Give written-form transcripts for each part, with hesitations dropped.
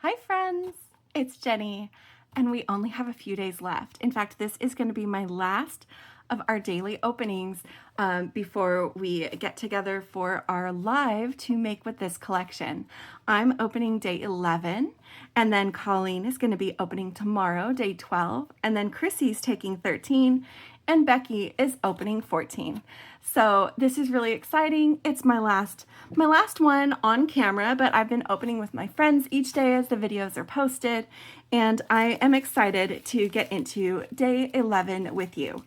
Hi friends, it's Jenny, and we only have a few days left. In fact, this is going to be my last of our daily openings before we get together for our live to make with this collection. I'm opening day 11, and then Colleen is going to be opening tomorrow, day 12, and then Kryssy's taking 13, and Beki is opening 14. So this is really exciting. It's my last one on camera, but I've been opening with my friends each day as the videos are posted, and I am excited to get into day 11 with you.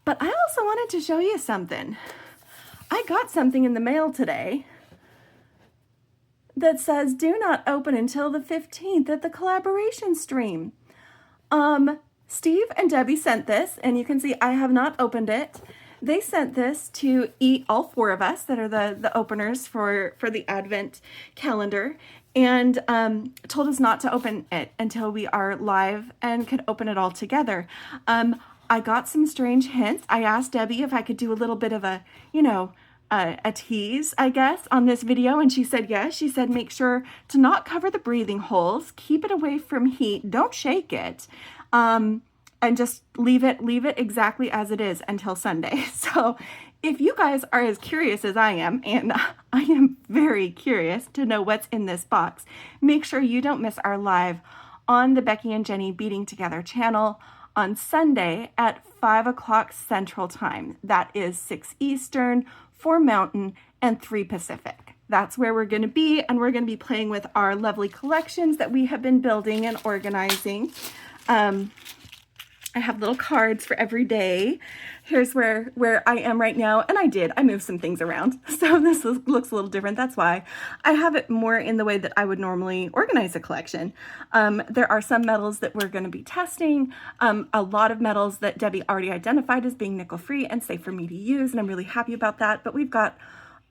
But I also wanted to show you something. I got something in the mail today that says do not open until the 15th at the collaboration stream. Steve and Debbie sent this, and you can see I have not opened it. They sent this to all four of us that are the openers for the Advent calendar, and told us not to open it until we are live and could open it all together. I got some strange hints. I asked Debbie if I could do a little bit of a tease, I guess, on this video, and she said yes. She said make sure to not cover the breathing holes, keep it away from heat, don't shake it, and just leave it exactly as it is until Sunday. So if you guys are as curious as I am, and I am very curious to know what's in this box, make sure you don't miss our live on the Beki and Jenny Beating Together channel on Sunday at 5 o'clock Central Time. That is 6 Eastern, 4 Mountain, and 3 Pacific. That's where we're going to be, and we're going to be playing with our lovely collections that we have been building and organizing. I have little cards for every day. Here's where I am right now, and I moved some things around, so this looks a little different. That's why I have it more in the way that I would normally organize a collection. There are some metals that we're going to be testing, a lot of metals that Debbie already identified as being nickel-free and safe for me to use, and I'm really happy about that. But we've got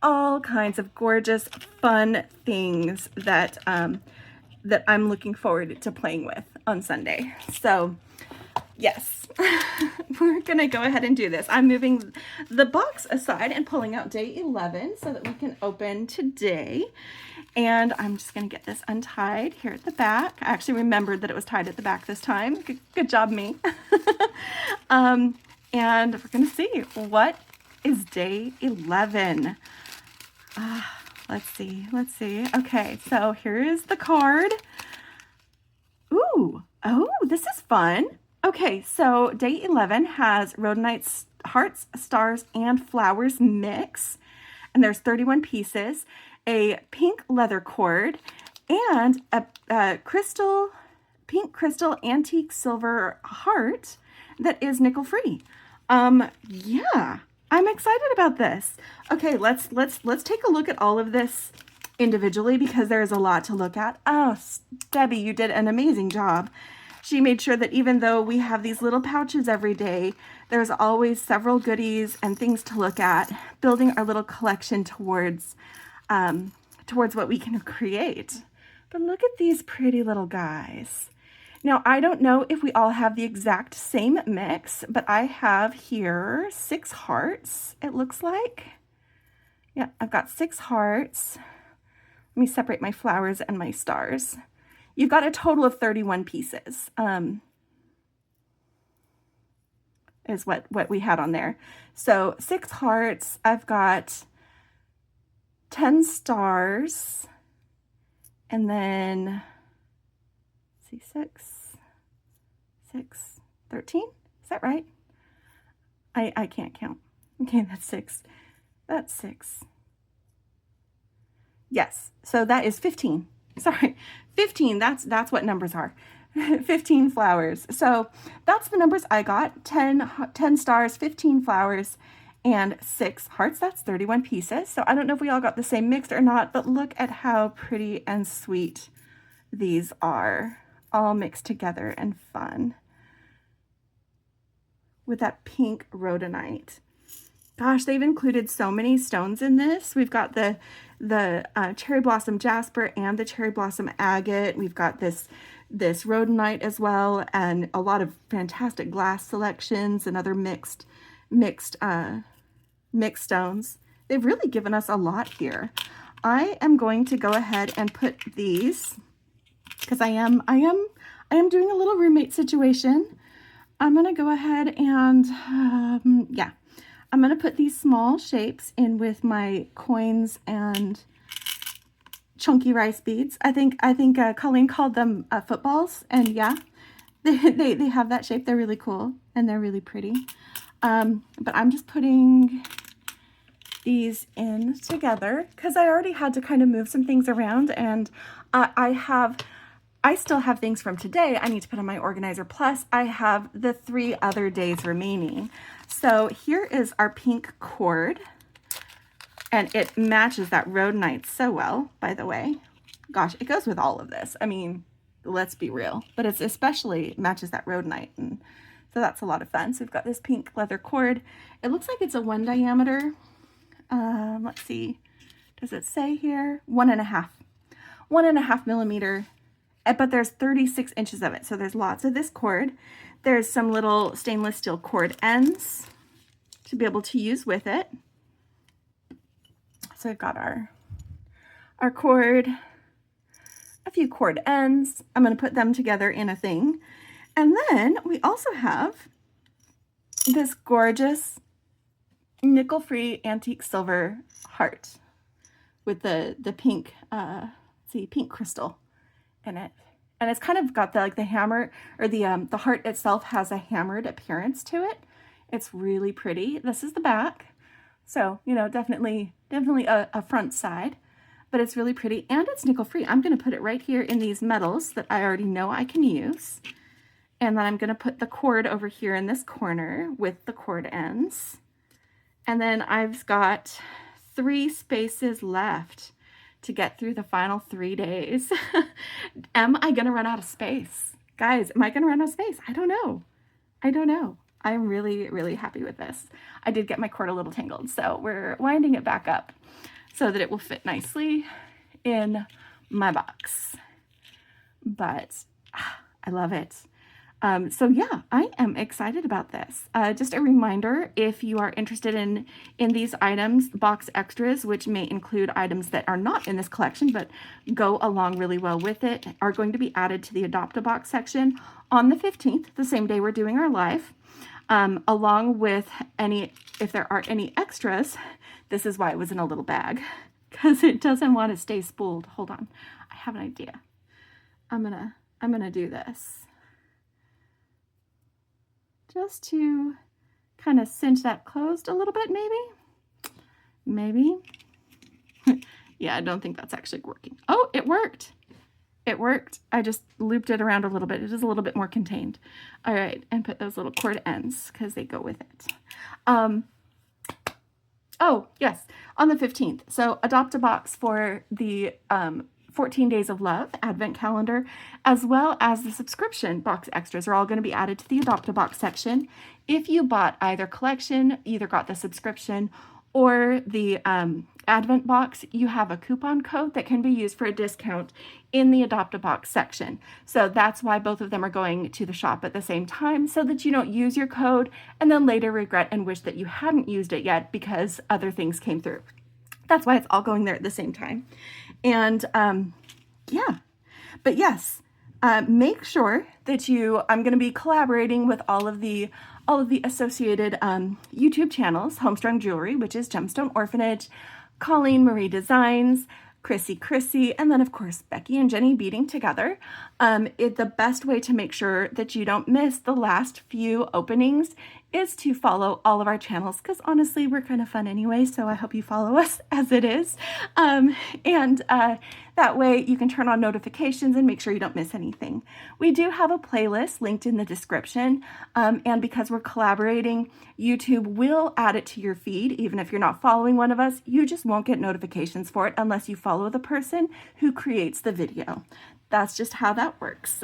all kinds of gorgeous, fun things that that I'm looking forward to playing with on Sunday. So yes, we're gonna go ahead and do this. I'm moving the box aside and pulling out day 11 so that we can open today. And I'm just gonna get this untied here at the back. I actually remembered that it was tied at the back this time. Good job, me. And we're gonna see what is day 11. Let's see. Okay, so here is the card. Ooh, oh, this is fun. Okay, so day 11 has rhodonite hearts, stars, and flowers mix, and there's 31 pieces, a pink leather cord, and a pink crystal antique silver heart that is nickel-free. Yeah, I'm excited about this. Okay, let's take a look at all of this individually because there's a lot to look at. Oh, Debbie, you did an amazing job. She made sure that even though we have these little pouches every day, there's always several goodies and things to look at, building our little collection towards what we can create. But look at these pretty little guys. Now, I don't know if we all have the exact same mix, but I have here 6 hearts, it looks like. Yeah, I've got 6 hearts. Let me separate my flowers and my stars. You've got a total of 31 pieces, is what we had on there. So 6 hearts, I've got 10 stars, and then, let's see, 6, 13, is that right? I can't count. Okay, that's 6. That's 6. Yes, so that is 15. Sorry, 15, that's what numbers are. 15 flowers. So that's the numbers I got. 10 stars, 15 flowers, and 6 hearts. That's 31 pieces. So I don't know if we all got the same mix or not, but look at how pretty and sweet these are, all mixed together and fun with that pink rhodonite. Gosh, they've included so many stones in this. We've got the cherry blossom jasper and the cherry blossom agate. We've got this rhodonite as well, and a lot of fantastic glass selections and other mixed stones. They've really given us a lot here. I am going to go ahead and put these because I am doing a little roommate situation. I'm going to go ahead and, yeah, I'm going to put these small shapes in with my coins and chunky rice beads. I think Colleen called them footballs, and yeah, they have that shape. They're really cool and they're really pretty. But I'm just putting these in together because I already had to kind of move some things around, and I still have things from today I need to put on my organizer, plus I have the 3 other days remaining. So here is our pink cord, and it matches that rhodonite so well, by the way. Gosh, it goes with all of this. I mean, let's be real, but it's especially matches that rhodonite, and so that's a lot of fun. So we've got this pink leather cord. It looks like it's a 1 diameter. Let's see, does it say here? 1.5 millimeter, but there's 36 inches of it. So there's lots of this cord. There's some little stainless steel cord ends to be able to use with it. So we've got our cord, a few cord ends. I'm going to put them together in a thing. And then we also have this gorgeous nickel-free antique silver heart with the pink, pink crystal in it. And it's kind of got the hammer, or the heart itself has a hammered appearance to it. It's really pretty. This is the back. So, you know, definitely a front side, but it's really pretty, and it's nickel-free. I'm going to put it right here in these metals that I already know I can use. And then I'm going to put the cord over here in this corner with the cord ends. And then I've got 3 spaces left to get through the final 3 days. Am I going to run out of space? Guys, am I going to run out of space? I don't know. I'm really, really happy with this. I did get my cord a little tangled, so we're winding it back up so that it will fit nicely in my box. But I love it. So yeah, I am excited about this. Just a reminder, if you are interested in these items, box extras, which may include items that are not in this collection but go along really well with it, are going to be added to the Adopt-A-Box section on the 15th, the same day we're doing our live, along with if there are any extras. This is why it was in a little bag, because it doesn't want to stay spooled. Hold on, I have an idea. I'm gonna do this, just to kind of cinch that closed a little bit, maybe. Yeah, I don't think that's actually working. Oh, it worked. It worked. I just looped it around a little bit. It is a little bit more contained. All right, and put those little cord ends because they go with it. Oh, yes, on the 15th. So Adopt-A-Box for the 14 Days of Love Advent Calendar, as well as the subscription box extras, are all going to be added to the Adopt-A-Box section. If you bought either collection, either got the subscription or the Advent box, you have a coupon code that can be used for a discount in the Adopt-A-Box section. So that's why both of them are going to the shop at the same time, so that you don't use your code and then later regret and wish that you hadn't used it yet because other things came through. That's why it's all going there at the same time. And yeah, but yes, make sure that I'm going to be collaborating with all of the associated YouTube channels: Homestrung Jewelry, which is Gemstone Orphanage, Colleen Marie Designs, Kryssy, and then of course Beki and Jenny beading together. The best way to make sure that you don't miss the last few openings is to follow all of our channels, because honestly, we're kind of fun anyway, so I hope you follow us as it is. That way you can turn on notifications and make sure you don't miss anything. We do have a playlist linked in the description, and because we're collaborating, YouTube will add it to your feed. Even if you're not following one of us, you just won't get notifications for it unless you follow the person who creates the video. That's just how that works.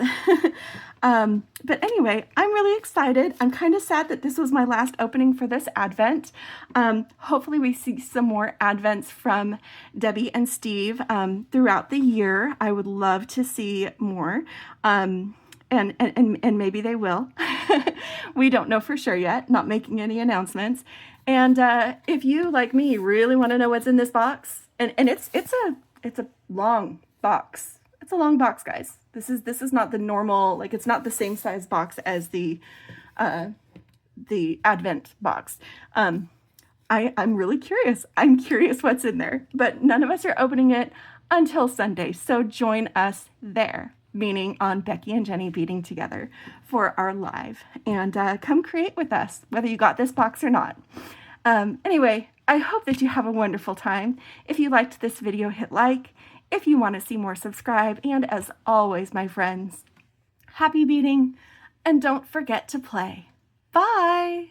But anyway, I'm really excited. I'm kind of sad that this was my last opening for this Advent. Hopefully we see some more Advents from Debbie and Steve throughout the year. I would love to see more. And maybe they will. We don't know for sure yet, not making any announcements. And if you, like me, really want to know what's in this box, and it's a long box. That's a long box, guys. This is not the normal, like, it's not the same size box as the Advent box. I'm really curious. I'm curious what's in there, but none of us are opening it until Sunday. So join us there, meaning on Beki and Jenny Beating Together for our live, and come create with us, whether you got this box or not. Anyway, I hope that you have a wonderful time. If you liked this video, hit like. If you want to see more, subscribe. And as always, my friends, happy beating, and don't forget to play. Bye!